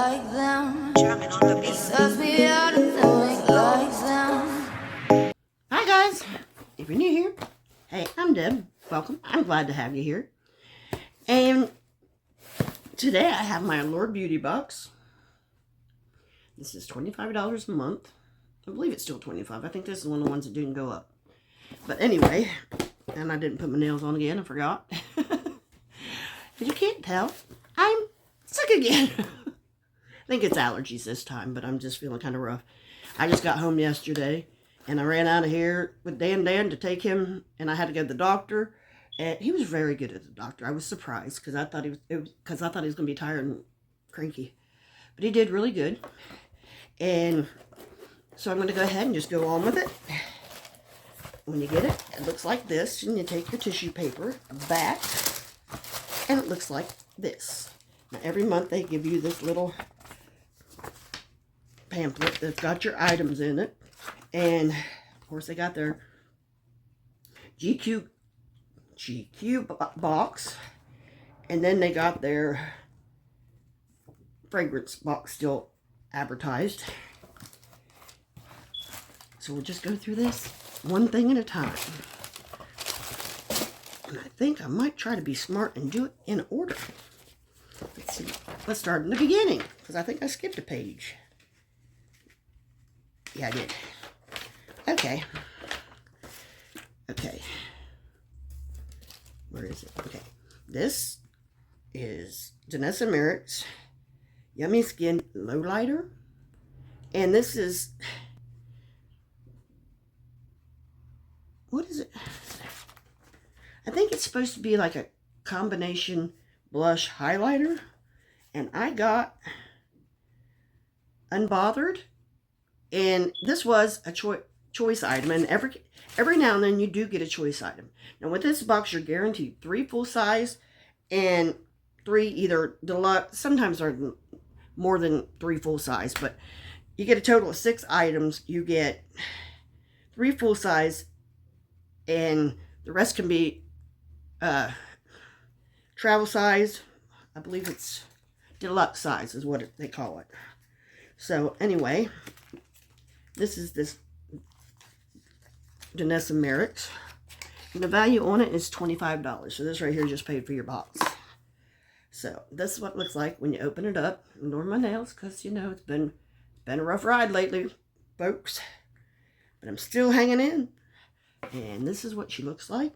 like them. Jamming on the beat. Serves me out and doing like them. Hi guys, if you're new here, hey, I'm Deb. Welcome. I'm glad to have you here. And today I have my Allure beauty box. This is $25 a month. I believe it's still $25. I think this is one of the ones that didn't go up. But anyway, and I didn't put my nails on again. I forgot. But you can't tell, I'm sick again. I think it's allergies this time, but I'm just feeling kind of rough. I just got home yesterday, and I ran out of here with Dan to take him, and I had to go to the doctor. And he was very good at the doctor. I was surprised because I thought he was going to be tired and cranky, but he did really good. And so I'm going to go ahead and just go on with it. When you get it, it looks like this, and you take your tissue paper back, and it looks like this. Now, every month they give you this little pamphlet that's got your items in it. And, of course, they got their GQ box. And then they got their fragrance box still advertised. So we'll just go through this one thing at a time. And I think I might try to be smart and do it in order. Let's see. Let's start in the beginning, because I think I skipped a page. Yeah, I did. Okay. Okay. Where is it? Okay. This is Danessa Myricks Yummy Skin Lowlighter. And this is... what is it? I think it's supposed to be like a combination blush highlighter. And I got Unbothered. And this was a choice item. And every now and then you do get a choice item. Now with this box, you're guaranteed 3 full size and 3 either deluxe. Sometimes are more than 3 full size. But you get a total of 6 items. You get 3 full size. And the rest can be travel size. I believe it's deluxe size is what they call it. So anyway, this is this Danessa Myricks. And the value on it is $25. So this right here just paid for your box. So this is what it looks like when you open it up. Ignore my nails because, you know, it's been a rough ride lately, folks. But I'm still hanging in. And this is what she looks like.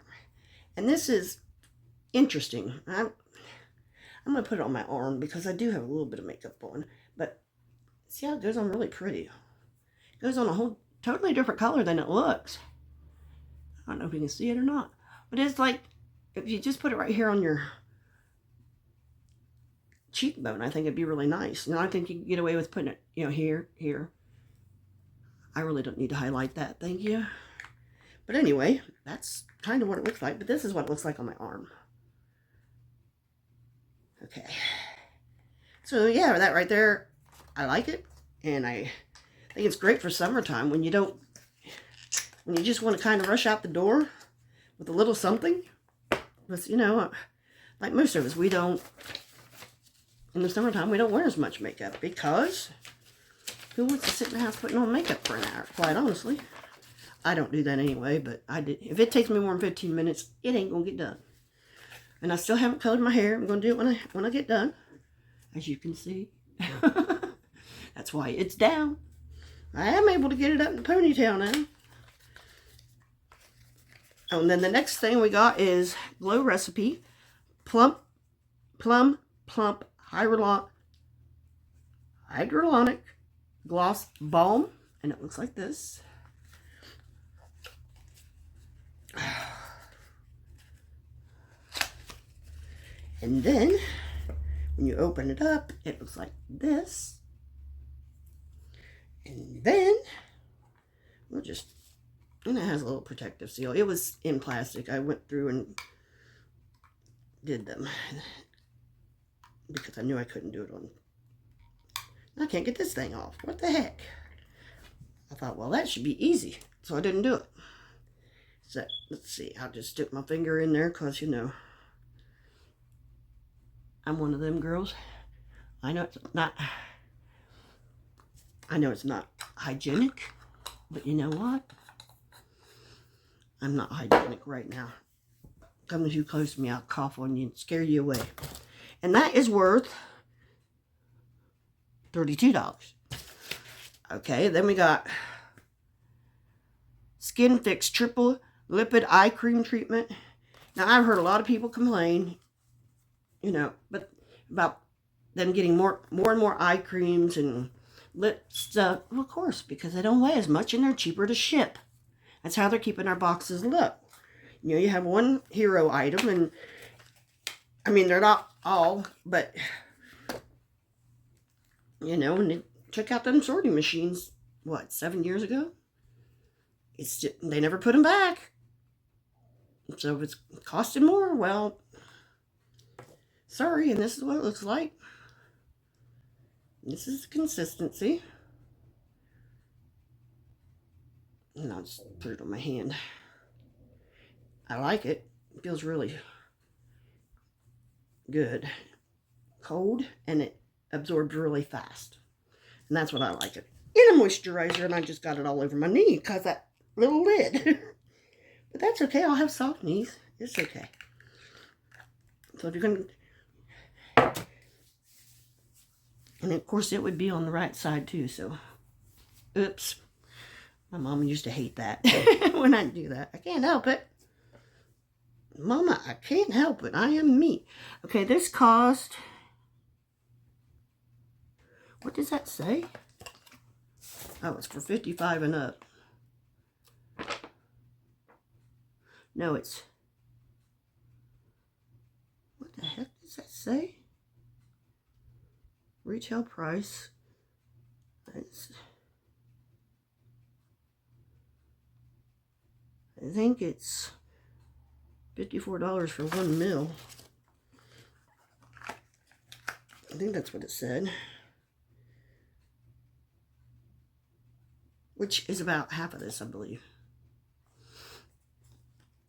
And this is interesting. I'm going to put it on my arm because I do have a little bit of makeup on. But see how it goes on really pretty. It goes on a whole totally different color than it looks. I don't know if you can see it or not. But it's like, if you just put it right here on your cheekbone, I think it'd be really nice. And I think you can get away with putting it, you know, here. I really don't need to highlight that. Thank you. But anyway, that's kind of what it looks like. But this is what it looks like on my arm. Okay. So yeah, that right there, I like it. And I think it's great for summertime when you just want to kind of rush out the door with a little something. But, you know, like most of us, in the summertime, we don't wear as much makeup because who wants to sit in the house putting on makeup for an hour, quite honestly. I don't do that anyway, but I did. If it takes me more than 15 minutes, it ain't going to get done. And I still haven't colored my hair. I'm going to do it when I get done. As you can see. That's why it's down. I am able to get it up in the ponytail now. Oh, and then the next thing we got is Glow Recipe Plump Hyaluronic Gloss Balm. And it looks like this. And then, when you open it up, it looks like this. And then, and it has a little protective seal. It was in plastic. I went through and did them because I knew I couldn't do it on. I can't get this thing off. What the heck? I thought, well, that should be easy. So I didn't do it. So, let's see. I'll just stick my finger in there because, you know, I'm one of them girls. I know it's not I know it's not hygienic, but you know what? I'm not hygienic right now. Come too close to me, I'll cough on you and scare you away. And that is worth $32. Okay, then we got Skinfix Triple Lipid Eye Cream Treatment. Now, I've heard a lot of people complain, you know, but about them getting more and more eye creams and lip stuff. Well, of course, because they don't weigh as much and they're cheaper to ship. That's how they're keeping our boxes low. You know, you have one hero item, and I mean, they're not all, but you know, when they took out them sorting machines, what, 7 years ago? It's just, they never put them back. So if it's costing more, well, sorry, and this is what it looks like. This is consistency. And I'll just put it on my hand. I like it. It feels really good. Cold, and it absorbs really fast. And that's what I like it. In a moisturizer, and I just got it all over my knee because that little lid. But that's okay. I'll have soft knees. It's okay. So if you're going to... And of course, it would be on the right side too, so... Oops. My mom used to hate that when I do that. I can't help it. Mama, I can't help it. I am me. Okay, this cost... What does that say? Oh, it's for 55 and up. No, it's... What the heck does that say? Retail price. I think it's $54 for 1 mil. I think that's what it said. Which is about half of this, I believe.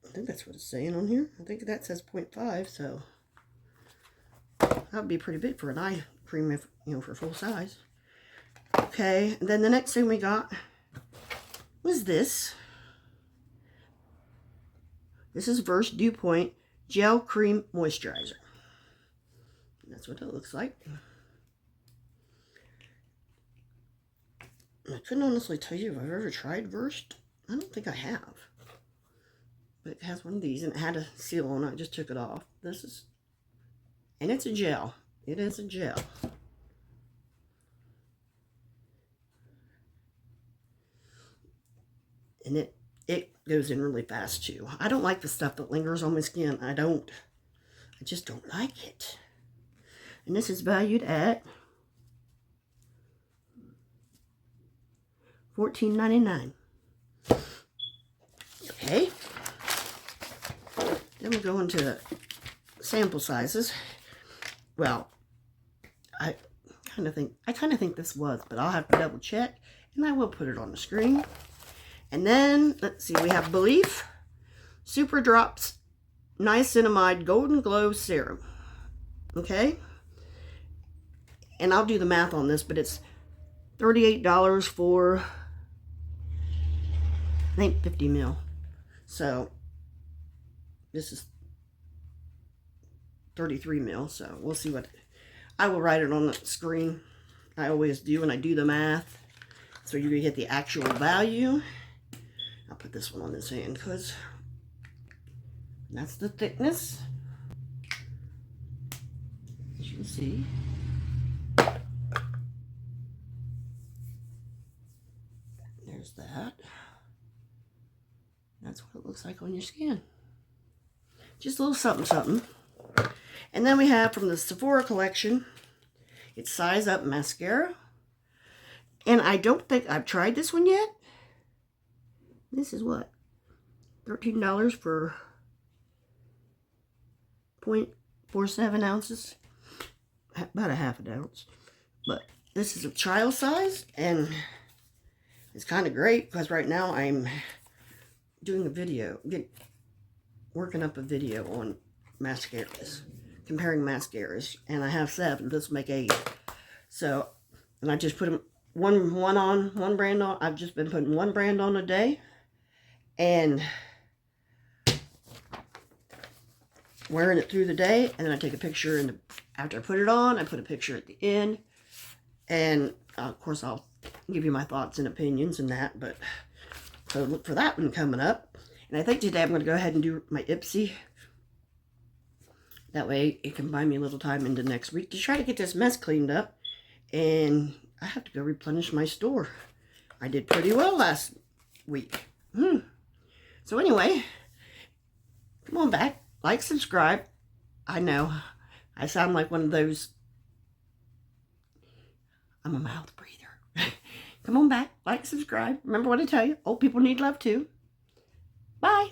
I think that's what it's saying on here. I think that says 0.5, so that would be pretty big for an eye cream, if you know, for full size. Okay, and then the next thing we got was this. This is Dew Point Gel-Cream Moisturizer. That's what it looks like. I couldn't honestly tell you if I've ever tried Versed. I don't think I have. But it has one of these, and it had a seal on it. I just took it off. This is... And it's a gel. It is a gel. And it goes in really fast, too. I don't like the stuff that lingers on my skin. I just don't like it. And this is valued at $14.99. Okay. Then we go into sample sizes. Well, I kind of think this was, but I'll have to double check, and I will put it on the screen. And then let's see, we have Belif Super Drops Niacinamide Golden Glow Serum. Okay. And I'll do the math on this, but it's $38 for, I think, 50 mil. So this is 33 mil. So we'll see what, I will write it on the screen. I always do when I do the math. So you get the actual value. I'll put this one on this hand because that's the thickness. As you can see. There's that. That's what it looks like on your skin. Just a little something, something. And then we have from the Sephora Collection, it's Size Up Mascara. And I don't think I've tried this one yet. This is what? $13 for 0.47 ounces. About a half an ounce. But this is a child size, and it's kind of great because right now I'm doing a video, working up a video on mascaras, comparing mascaras, and I have 7. This will make 8. So, and I just put them one brand on. I've just been putting one brand on a day, and wearing it through the day, and then I take a picture, and after I put it on, I put a picture at the end, and of course I'll give you my thoughts and opinions and that. But so look for that one coming up. And I think today I'm going to go ahead and do my Ipsy. That way it can buy me a little time into next week to try to get this mess cleaned up. And I have to go replenish my store. I did pretty well last week. So anyway, come on back. Like, subscribe. I know, I sound like one of those, I'm a mouth breather. Come on back. Like, subscribe. Remember what I tell you. Old people need love too. Bye.